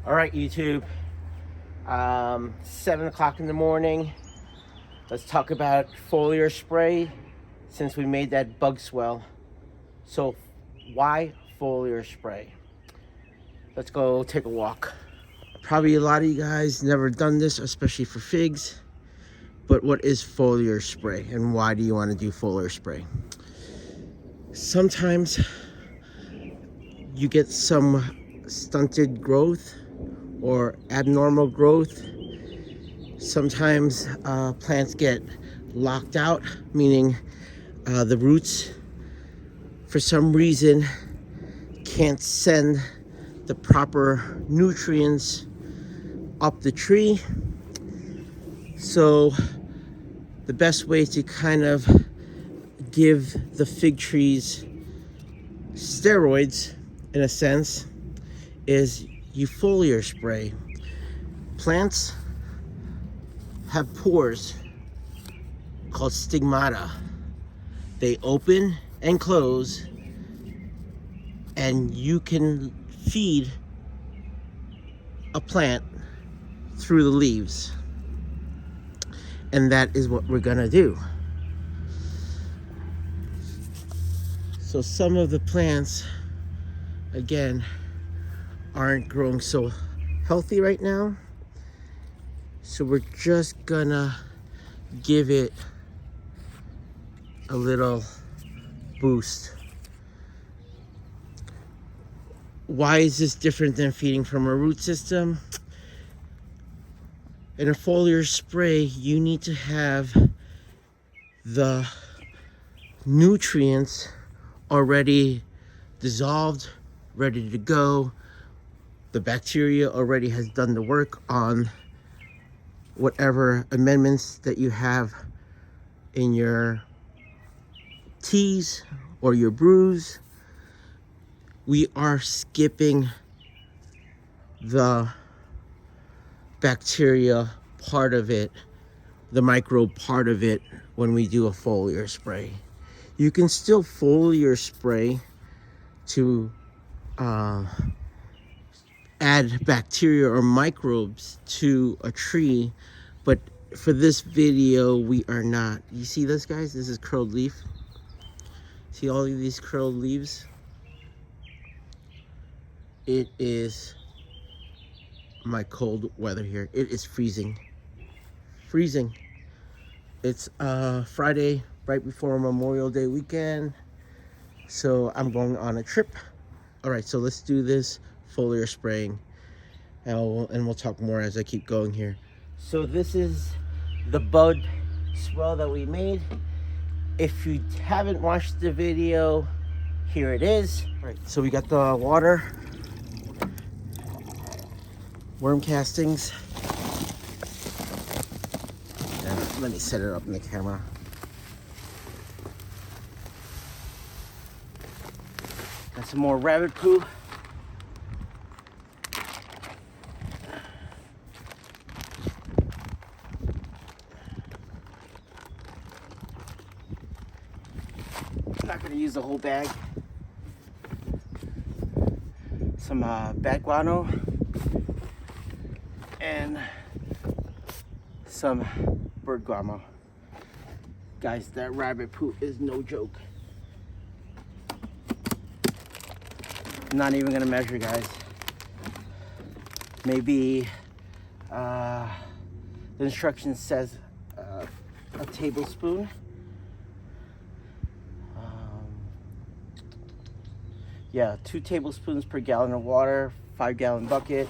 All right, YouTube. 7 o'clock in the morning. Let's talk about foliar spray since we made that Bud Swell. So why foliar spray? Let's go take a walk. Probably a lot of you guys never done this, especially for figs. But what is foliar spray and why do you want to do foliar spray? Sometimes you get some stunted growth or abnormal growth. Sometimes plants get locked out, meaning the roots for some reason can't send the proper nutrients up the tree. So the best way to kind of give the fig trees steroids in a sense is you foliar spray. Plants have pores called stigmata. They open and close, and you can feed a plant through the leaves. And that is what we're gonna do. So some of the plants, again, aren't growing so healthy right now. So we're just gonna give it a little boost. Why is this different than feeding from a root system? In a foliar spray, you need to have the nutrients already dissolved, ready to go. The bacteria already has done the work on whatever amendments that you have in your teas or your brews. We are skipping the bacteria part of it, the microbe part of it, when we do a foliar spray. You can still foliar spray to add bacteria or microbes to a tree, but for this video we are not. You see this, guys? This is curled leaf. See all of these curled leaves? It is my cold weather here. It is freezing. Freezing. It's Friday, right before Memorial Day weekend, so I'm going on a trip. All right, so let's do this foliar spraying, and we'll talk more as I keep going here. So this is the Bud Swell that we made. If you haven't watched the video, here it is. All right, so we got the water, worm castings. And let me set it up in the camera. Got some more rabbit poo. I'm not going to use the whole bag. Some bat guano and some bird guano. Guys, that rabbit poo is no joke. I'm not even gonna measure, guys. Maybe the instruction says a tablespoon. Yeah, 2 tablespoons per gallon of water, 5-gallon bucket.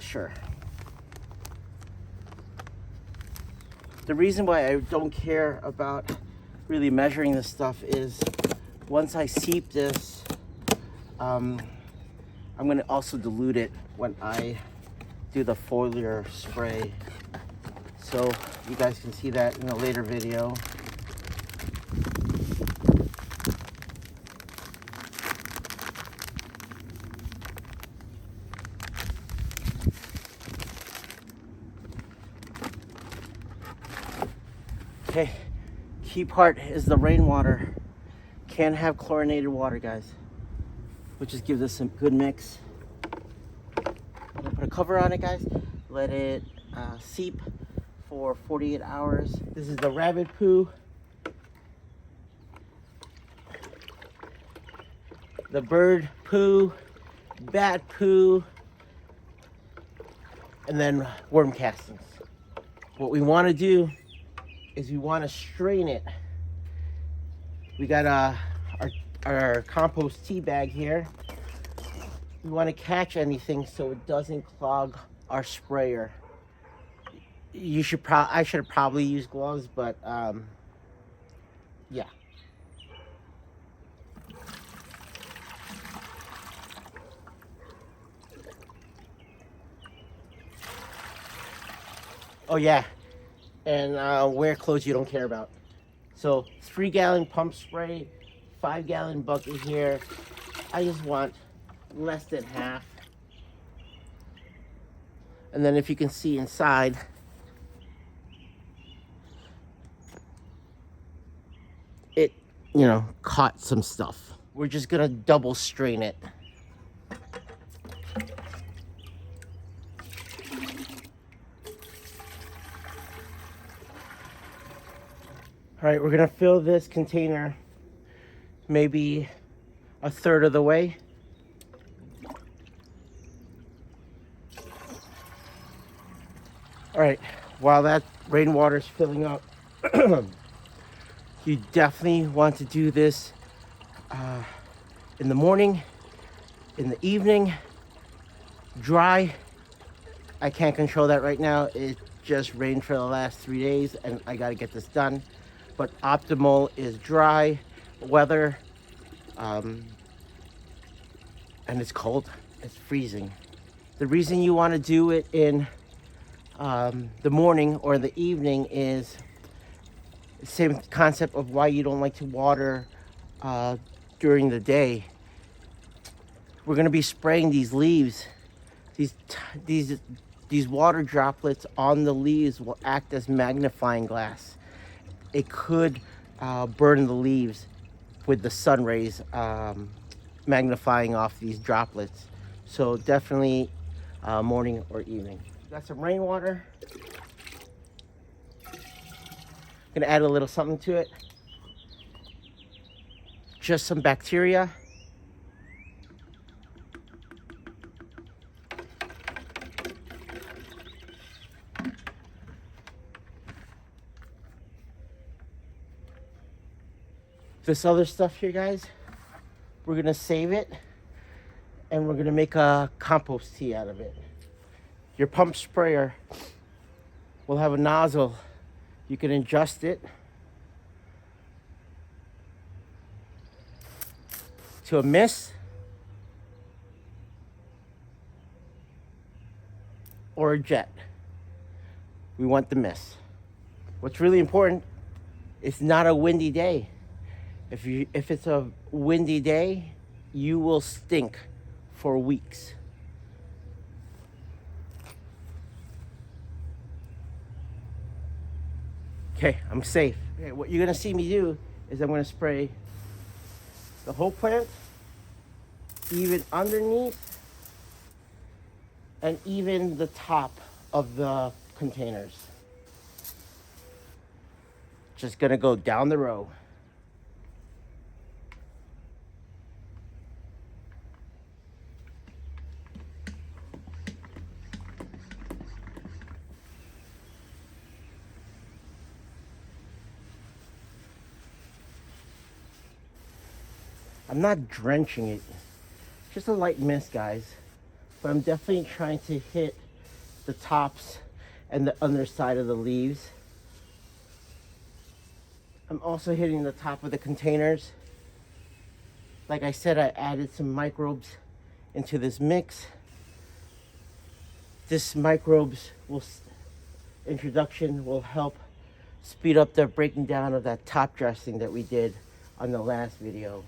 Sure. The reason why I don't care about really measuring this stuff is once I seep this, I'm going to also dilute it when I do the foliar spray. So you guys can see that in a later video. Okay, key part is the rainwater. Can't have chlorinated water, guys, which just gives us some good mix. cover on it, guys. Let it seep for 48 hours. This is the rabbit poo, the bird poo, bat poo, and then worm castings. What we want to do is we want to strain it. We got our compost tea bag here. We want to catch anything so it doesn't clog our sprayer. I should have probably used gloves, but yeah. Oh yeah, and wear clothes you don't care about. So 3-gallon pump spray, 5-gallon bucket here. I just want less than half. And then if you can see inside, it, you know, caught some stuff. We're just gonna double strain it. All right, we're gonna fill this container maybe a third of the way. All right, while that rainwater is filling up, you definitely want to do this in the morning, in the evening, dry. I can't control that right now. It just rained for the last 3 days and I gotta get this done. But optimal is dry weather, and it's cold, it's freezing. The reason you wanna do it in the morning or the evening is the same concept of why you don't like to water during the day. We're gonna be spraying these leaves. These water droplets on the leaves will act as magnifying glass. It could burn the leaves with the sun rays magnifying off these droplets. So definitely morning or evening. Got some rainwater. Gonna add a little something to it. Just some bacteria. This other stuff here, guys, we're gonna save it and we're gonna make a compost tea out of it. Your pump sprayer will have a nozzle. You can adjust it to a mist or a jet. We want the mist. What's really important, it's not a windy day. If it's a windy day, you will stink for weeks. Okay, I'm safe. Okay, what you're gonna see me do is I'm gonna spray the whole plant, even underneath, and even the top of the containers. Just gonna go down the row. I'm not drenching it, just a light mist, guys. But I'm definitely trying to hit the tops and the underside of the leaves. I'm also hitting the top of the containers. Like I said, I added some microbes into this mix. This introduction will help speed up the breaking down of that top dressing that we did on the last video.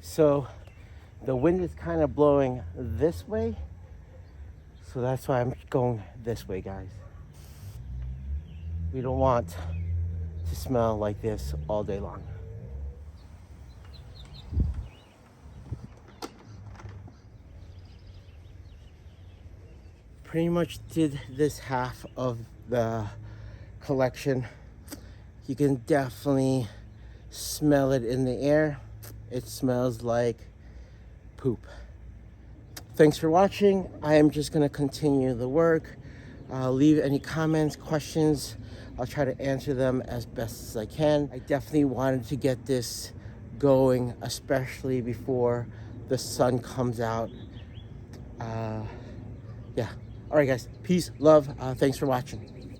So the wind is kind of blowing this way, so that's why I'm going this way, guys. We don't want to smell like this all day long. Pretty much did this half of the collection. You can definitely smell it in the air. It smells like poop. Thanks for watching. I am just gonna continue the work. Leave any comments, questions. I'll try to answer them as best as I can. I definitely wanted to get this going, especially before the sun comes out. Yeah. All right, guys. Peace, love. Thanks for watching.